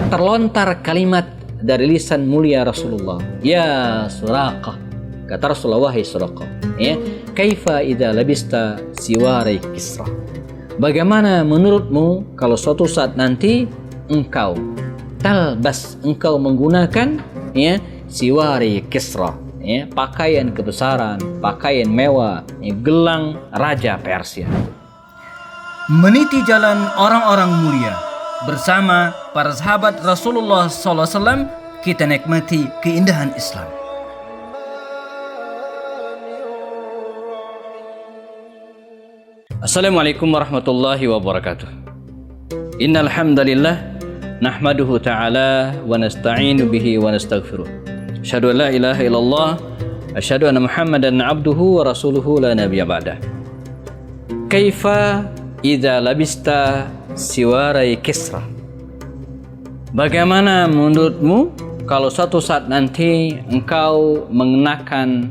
terlontar kalimat dari lisan mulia Rasulullah. Ya Suraqah, kata Rasulullah, wahai Suraqah, ya, kaifa idza labista siwari Kisra. Bagaimana menurutmu kalau suatu saat nanti engkau engkau menggunakan, ya, siwari Kisra, ya, pakaian kebesaran, pakaian mewah, ya, gelang raja Persia. Meniti jalan orang-orang mulia bersama para sahabat Rasulullah SAW, kita nikmati keindahan Islam. Assalamualaikum warahmatullahi wabarakatuh. Innal hamdalillah nahmaduhu ta'ala wa nasta'inu bihi wa nastaghfiruh. Asyhadu an la ilaha illallah, asyhadu anna Muhammadan abduhu wa rasuluhu la nabiyya ba'dah. Kaifa idza labista siwarai Kisra. Bagaimana menurutmu kalau suatu saat nanti engkau mengenakan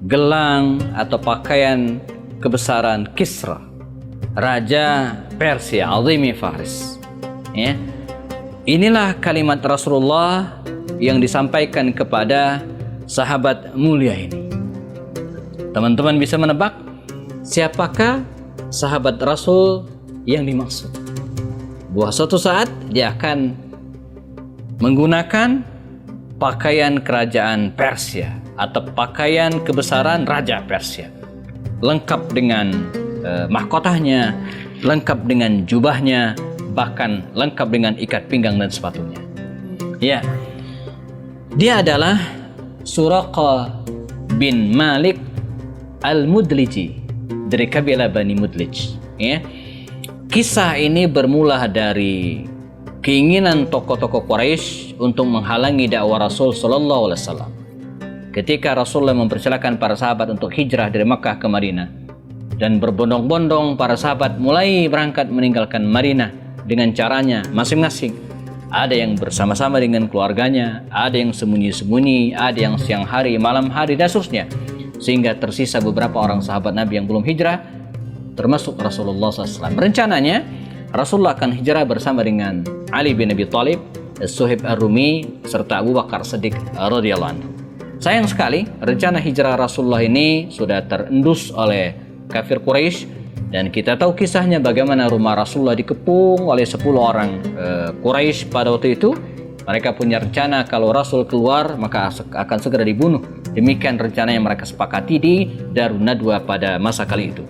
gelang atau pakaian kebesaran Kisra, raja Persia, azimi Faris, ya. Inilah kalimat Rasulullah yang disampaikan kepada sahabat mulia ini. Teman-teman bisa menebak siapakah sahabat Rasul yang dimaksud? Bahwa suatu saat dia akan menggunakan pakaian kerajaan Persia atau pakaian kebesaran raja Persia, lengkap dengan mahkotanya, lengkap dengan jubahnya, bahkan lengkap dengan ikat pinggang dan sepatunya. Ya, dia adalah Suraqah bin Malik al-Mudliji dari kabilah Bani Mudlij. Ya. Kisah ini bermula dari keinginan tokoh-tokoh Quraisy untuk menghalangi dakwah Rasul Sallallahu Alaihi Wasallam. Ketika Rasulullah mempersilakan para sahabat untuk hijrah dari Makkah ke Madinah, dan berbondong-bondong para sahabat mulai berangkat meninggalkan Madinah dengan caranya masing-masing. Ada yang bersama-sama dengan keluarganya, ada yang sembunyi-sembunyi, ada yang siang hari, malam hari, dan seterusnya. Sehingga tersisa beberapa orang sahabat Nabi yang belum hijrah, termasuk Rasulullah SAW. Rencananya Rasulullah akan hijrah bersama dengan Ali bin Abi Thalib, Suhaib Ar-Rumi, serta Abu Bakar Siddiq radhiyallahu anhu. Sayang sekali, rencana hijrah Rasulullah ini sudah terendus oleh kafir Quraisy, dan kita tahu kisahnya bagaimana rumah Rasulullah dikepung oleh 10 orang Quraisy pada waktu itu. Mereka punya rencana kalau Rasul keluar maka akan segera dibunuh. Demikian rencana yang mereka sepakati di Darun Nadwa pada masa kali itu.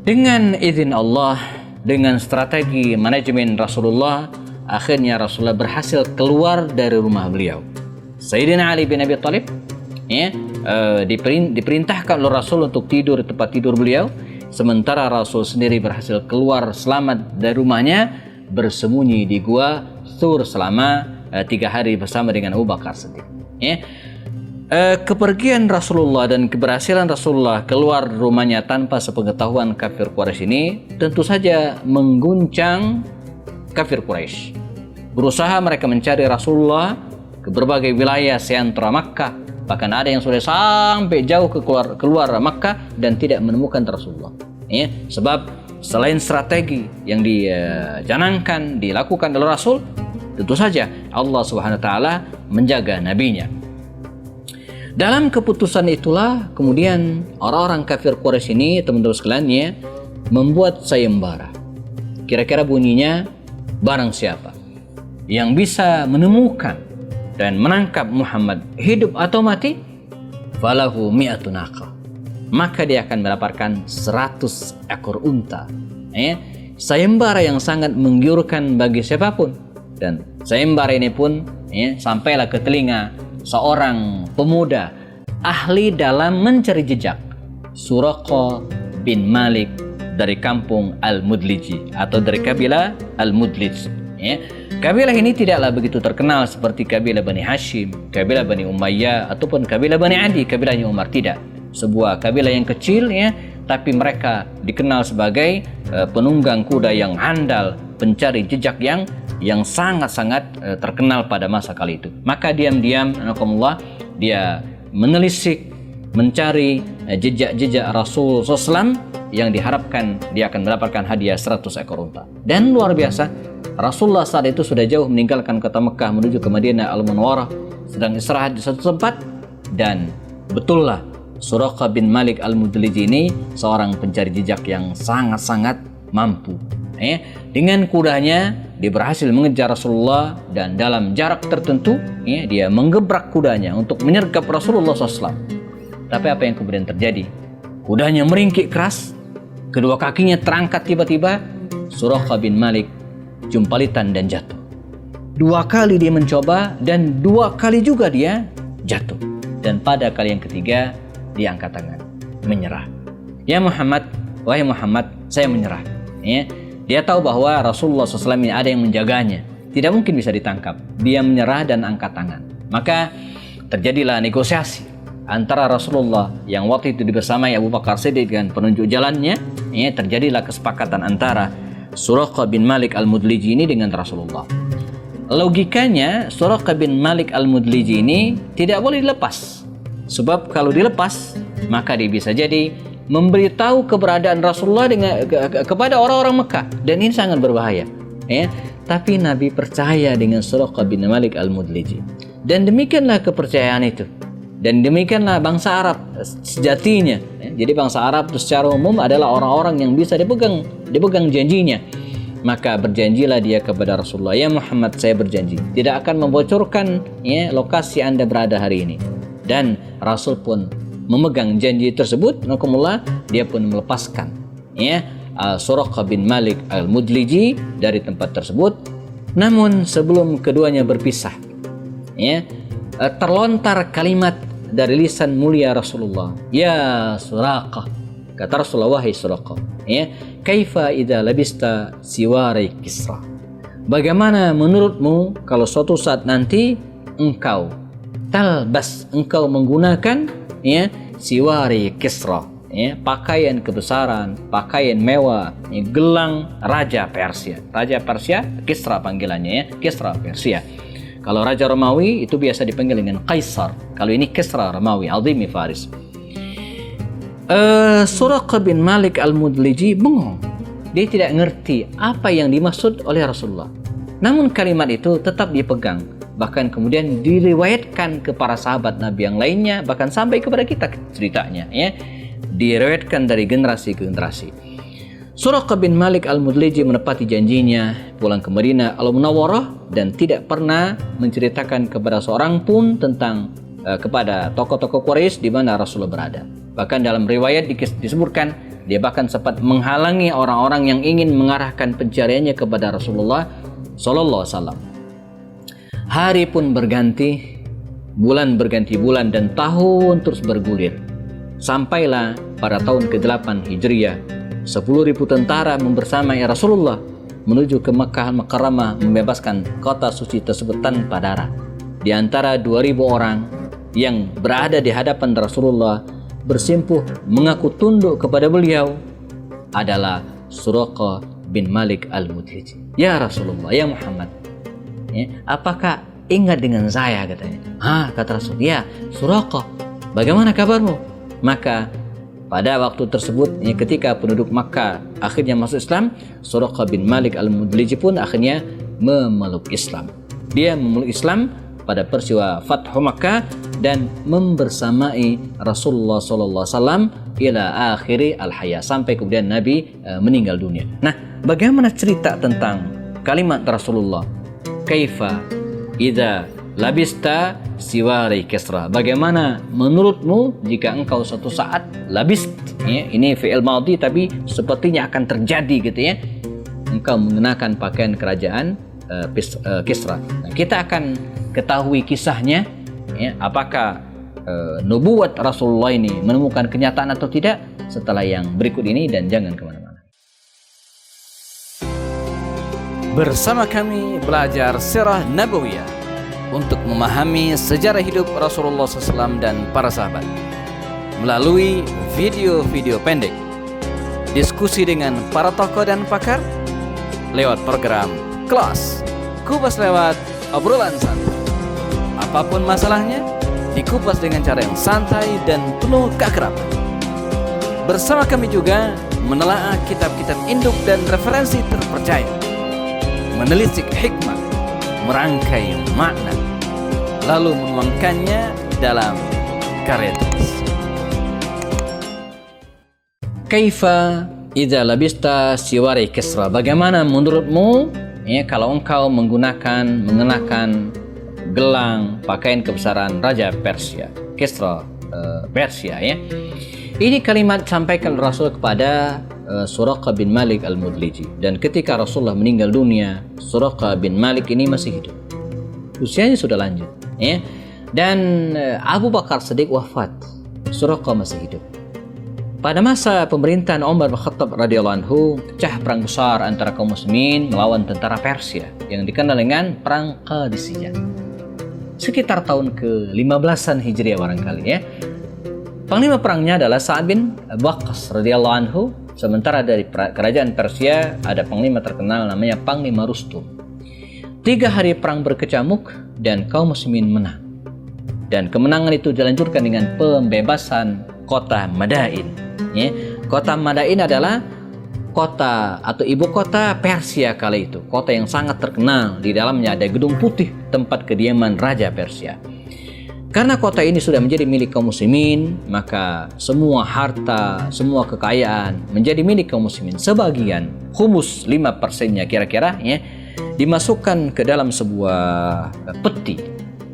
Dengan izin Allah, dengan strategi manajemen Rasulullah, akhirnya Rasulullah berhasil keluar dari rumah beliau. Sayyidina Ali bin Abi Thalib, ya, diperintahkan oleh Rasul untuk tidur di tempat tidur beliau, sementara Rasul sendiri berhasil keluar selamat dari rumahnya, bersembunyi di gua Thur selama 3 hari bersama dengan Abu Bakar Siddiq. Ya. Kepergian Rasulullah dan keberhasilan Rasulullah keluar rumahnya tanpa sepengetahuan kafir Quraisy ini tentu saja mengguncang kafir Quraisy. Berusaha mereka mencari Rasulullah ke berbagai wilayah sentra Makkah, bahkan ada yang sudah sampai jauh keluar Makkah dan tidak menemukan Rasulullah. Ya, sebab selain strategi yang dicanangkan dilakukan oleh Rasul, tentu saja Allah Subhanahu wa taala menjaga nabinya. Dalam keputusan itulah kemudian orang-orang kafir Quraisy ini, teman-teman sekalian, ya, membuat sayembara. Kira-kira bunyinya, barang siapa yang bisa menemukan dan menangkap Muhammad hidup atau mati, falahu mi'atu naqah, maka dia akan mendapatkan 100 ekor unta. Ya, sayembara yang sangat menggiurkan bagi siapapun, dan sayembara ini pun, ya, sampailah ke telinga seorang pemuda ahli dalam mencari jejak, Suraqah bin Malik dari kampung Al-Mudliji atau dari kabilah Al-Mudlij. Ya. Kabilah ini tidaklah begitu terkenal seperti kabilah Bani Hashim, kabilah Bani Umayyah, ataupun kabilah Bani Adi, kabilahnya Umar. Tidak. Sebuah kabilah yang kecil, ya, tapi mereka dikenal sebagai penunggang kuda yang handal, pencari jejak yang sangat-sangat terkenal pada masa kali itu. Maka diam-diam, dia menelisik, mencari jejak-jejak Rasul SAW yang diharapkan dia akan mendapatkan hadiah 100 ekor unta. Dan luar biasa, Rasulullah saat itu sudah jauh meninggalkan kota Mekah menuju ke Madinah Al-Munawwarah, sedang istirahat di satu tempat. Dan betullah Suraqah bin Malik Al-Mudliji ini seorang pencari jejak yang sangat-sangat mampu. Dengan kudanya dia berhasil mengejar Rasulullah, dan dalam jarak tertentu dia menggebrak kudanya untuk menyergap Rasulullah SAW. Tapi apa yang kemudian terjadi? Kudanya meringkik keras, kedua kakinya terangkat tiba-tiba. Suraqah bin Malik jumpalitan dan jatuh. 2 kali dia mencoba dan 2 kali juga dia jatuh. Dan pada kali yang ketiga dia angkat tangan, menyerah. Ya Muhammad, wahai Muhammad, saya menyerah. Dia tahu bahwa Rasulullah SAW ini ada yang menjaganya, tidak mungkin bisa ditangkap. Dia menyerah dan angkat tangan. Maka terjadilah negosiasi antara Rasulullah yang waktu itu dibersamai Abu Bakar Siddiq dengan penunjuk jalannya. Terjadilah kesepakatan antara Suraqah bin Malik Al-Mudliji ini dengan Rasulullah. Logikanya Suraqah bin Malik Al-Mudliji ini tidak boleh dilepas, sebab kalau dilepas maka dia bisa jadi memberitahu keberadaan Rasulullah kepada orang-orang Mekah, dan ini sangat berbahaya. Tapi Nabi percaya dengan Suraqah bin Malik Al-Mudliji, dan demikianlah kepercayaan itu, dan demikianlah bangsa Arab sejatinya. Jadi bangsa Arab itu secara umum adalah orang-orang yang bisa dipegang janjinya. Maka berjanjilah dia kepada Rasulullah, ya Muhammad, saya berjanji tidak akan membocorkan lokasi Anda berada hari ini. Dan Rasul pun memegang janji tersebut. Dia pun melepaskan Suraqah bin Malik Al-Mudliji dari tempat tersebut. Namun sebelum keduanya berpisah, terlontar kalimat dari lisan mulia Rasulullah, ya Suraqah, kata Rasulullah, wahai Suraqah, kaifa idza labista siwari Kisra, bagaimana menurutmu kalau suatu saat nanti engkau menggunakan siwari Kisra, pakaian kebesaran, pakaian mewah, gelang Raja Persia. Raja Persia, Kisra panggilannya, Kisra Persia. Kalau Raja Romawi itu biasa dipanggil dengan Kaisar. Kalau ini Kisra Romawi, Azimi Faris. Suraqah bin Malik Al-Mudliji bengong. Dia tidak ngerti apa yang dimaksud oleh Rasulullah. Namun kalimat itu tetap dipegang. Bahkan kemudian diriwayatkan ke para sahabat Nabi yang lainnya, bahkan sampai kepada kita ceritanya. Diriwayatkan dari generasi ke generasi. Suraqah bin Malik Al-Mudliji menepati janjinya, pulang ke Madinah Al-Munawwarah, dan tidak pernah menceritakan kepada seorang pun tentang kepada tokoh-tokoh Quraisy di mana Rasulullah berada. Bahkan dalam riwayat disebutkan dia bahkan sempat menghalangi orang-orang yang ingin mengarahkan pencariannya kepada Rasulullah sallallahu alaihi wasallam. Hari pun berganti, bulan berganti bulan, dan tahun terus bergulir. Sampailah pada tahun ke-8 Hijriah, 10.000 tentara membersamai Rasulullah menuju ke Makkah Al-Mukarramah, membebaskan kota suci tersebut tanpa darah. Di antara 2.000 orang yang berada di hadapan Rasulullah bersimpuh mengaku tunduk kepada beliau adalah Suraqah bin Malik Al-Mudliji. Ya Rasulullah, ya Muhammad, apakah ingat dengan saya, katanya. Kata Rasul, ya Suraqah, bagaimana kabarmu? Maka pada waktu tersebut, ketika penduduk Makkah akhirnya masuk Islam, Suraqah bin Malik Al-Mudliji pun akhirnya memeluk Islam. Dia memeluk Islam pada peristiwa Fathu Makkah dan membersamai Rasulullah SAW ila akhiri al-hayah, sampai kemudian Nabi meninggal dunia. Nah, bagaimana cerita tentang kalimat Rasulullah, kaifa idza labista siwari Kisra, bagaimana menurutmu jika engkau suatu saat labist, ini fi'il madhi tapi sepertinya akan terjadi gitu ya, engkau mengenakan pakaian kerajaan Kisra. Nah, kita akan ketahui kisahnya, apakah nubuat Rasulullah ini menemukan kenyataan atau tidak setelah yang berikut ini, dan jangan kemana-mana. Bersama kami belajar Sirah Nabawiyah untuk memahami sejarah hidup Rasulullah SAW dan para sahabat melalui video-video pendek, diskusi dengan para tokoh dan pakar lewat program Kelas Kupas lewat obrolan santai. Apapun masalahnya, dikupas dengan cara yang santai dan penuh keakraban. Bersama kami juga menelaah kitab-kitab induk dan referensi terpercaya, menelisik hikmah, merangkai makna, lalu menuangkannya dalam karya tulis. Kaifa idza labista siwari Kisra? Bagaimana menurutmu kalau engkau mengenakan gelang pakaian kebesaran Raja Persia, Kisra Persia ya. Ini kalimat sampaikan Rasul kepada Suraqah bin Malik al-Mudliji, dan ketika Rasulullah meninggal dunia, Suraqah bin Malik ini masih hidup. Usianya sudah lanjut ya. Dan Abu Bakar Siddiq wafat, Suraqah masih hidup. Pada masa pemerintahan Umar bin Khattab radhiyallahu anhu, pecah perang besar antara kaum muslimin melawan tentara Persia yang dikenal dengan Perang Qadisiyah. Sekitar tahun ke-15an Hijriah barangkali ya. Panglima perangnya adalah Sa'ad bin Waqqas radhiyallahu anhu, sementara dari kerajaan Persia ada panglima terkenal namanya Panglima Rustum. 3 hari perang berkecamuk dan kaum muslimin menang. Dan kemenangan itu dilanjutkan dengan pembebasan kota Madain. Ya. Kota Madain adalah kota atau ibu kota Persia kala itu. Kota yang sangat terkenal. Di dalamnya ada gedung putih, tempat kediaman Raja Persia. Karena kota ini sudah menjadi milik kaum muslimin, maka semua harta, semua kekayaan menjadi milik kaum muslimin. Sebagian, khumus 5%-nya kira-kira ya, dimasukkan ke dalam sebuah peti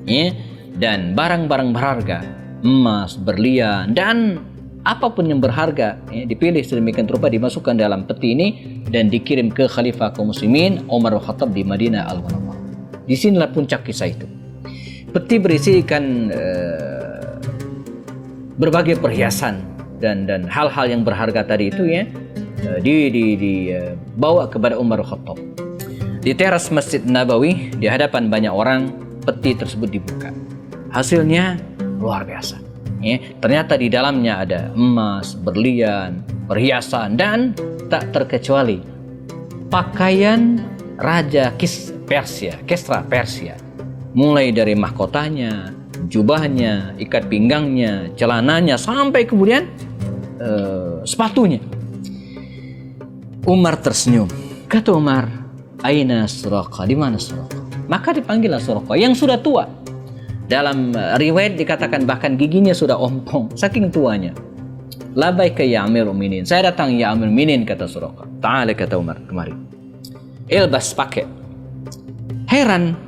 ya, dan barang-barang berharga, emas, berlian, dan apapun yang berharga ya, dipilih sedemikian rupa dimasukkan dalam peti ini dan dikirim ke Khalifah kaum muslimin Umar bin Khattab di Madinah Al-Munawwarah. Disinilah puncak kisah itu. Peti berisikan berbagai perhiasan dan hal-hal yang berharga tadi itu ya, dibawa kepada Umar bin Khattab. Di teras Masjid Nabawi di hadapan banyak orang, peti tersebut dibuka. Hasilnya luar biasa. Ya, ternyata di dalamnya ada emas, berlian, perhiasan, dan tak terkecuali pakaian Raja Kisra Persia. Mulai dari mahkotanya, jubahnya, ikat pinggangnya, celananya, sampai kemudian sepatunya. Umar tersenyum. Kata Umar, "Aina Suraqah? Di mana Suraqah?" Maka dipanggillah Suraqah yang sudah tua. Dalam riwayat dikatakan bahkan giginya sudah ompong, saking tuanya. "Labaika ya Amirul Mukminin." "Saya datang ya Amirul Mukminin," kata Suraqah. "Ta'ala," kata Umar, "kemari. Ilbas, pakai." Heran,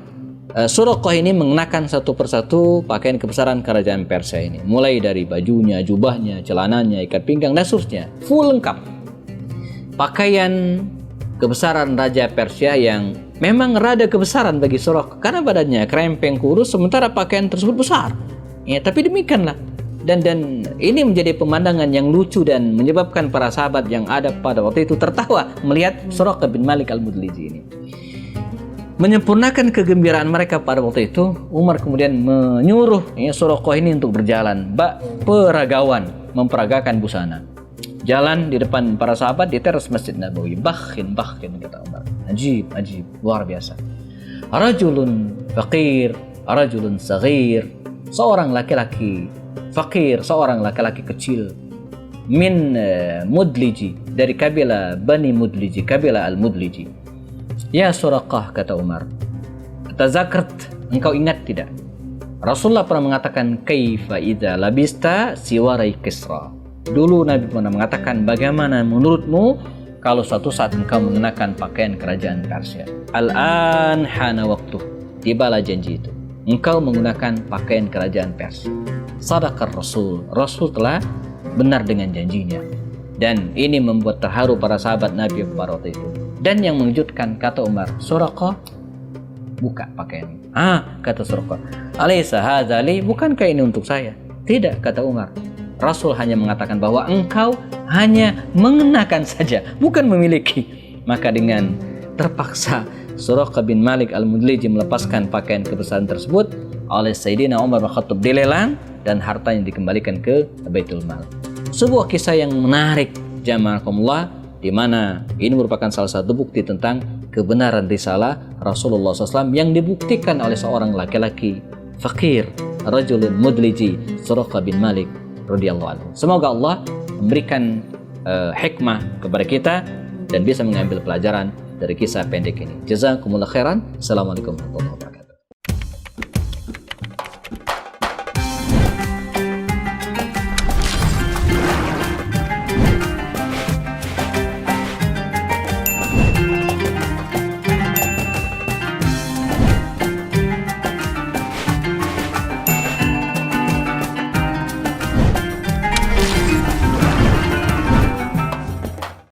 Suraqah ini mengenakan satu persatu pakaian kebesaran kerajaan Persia ini. Mulai dari bajunya, jubahnya, celananya, ikat pinggang, dan seterusnya. Full lengkap. Pakaian kebesaran Raja Persia yang memang rada kebesaran bagi Suraqah. Karena badannya krempeng kurus, sementara pakaian tersebut besar. Ya, tapi demikianlah. Dan ini menjadi pemandangan yang lucu dan menyebabkan para sahabat yang ada pada waktu itu tertawa melihat Suraqah bin Malik al-Mudliji ini. Menyempurnakan kegembiraan mereka pada waktu itu, Umar kemudian menyuruh Suraqah ini untuk berjalan peragawan, memperagakan busana. Jalan di depan para sahabat di teras Masjid Nabawi. Bakhin, kata Umar. Ajib, luar biasa. Rajulun faqir, rajulun saghir. Seorang laki-laki fakir, seorang laki-laki kecil. Min Mudliji, dari kabilah Bani Mudliji, kabilah Al-Mudliji. "Ya Suraqah," kata Umar, "tazakart, engkau ingat tidak? Rasulullah pernah mengatakan, kaifa idza labista siwarai Kisra." Dulu Nabi pernah mengatakan, bagaimana menurutmu kalau suatu saat engkau mengenakan pakaian kerajaan Persia? Al-an hana waktu, tibalah janji itu. Engkau menggunakan pakaian kerajaan Persia. Sadaqar Rasul, Rasul telah benar dengan janjinya. Dan ini membuat terharu para sahabat Nabi pada waktu itu. Dan yang mengejutkan, kata Umar, "Suraqah, buka pakaian." Kata Suraqah, "Alaysa hadza li? Bukankah ini untuk saya?" "Tidak," kata Umar. Rasul hanya mengatakan bahwa engkau hanya mengenakan saja, bukan memiliki. Maka dengan terpaksa Suraqah bin Malik al-Mudliji melepaskan pakaian kebesaran tersebut oleh Sayyidina Umar bin Khattab, dilelang dan hartanya dikembalikan ke Baitul Mal. Sebuah kisah yang menarik jamaahkumullah, di mana ini merupakan salah satu bukti tentang kebenaran risalah Rasulullah SAW yang dibuktikan oleh seorang laki-laki fakir, rajulun mudliji, Suraqah bin Malik radhiyallahu anhu. Semoga Allah memberikan hikmah kepada kita dan bisa mengambil pelajaran dari kisah pendek ini. Jazakumullah khairan. Assalamualaikum warahmatullahi wabarakatuh.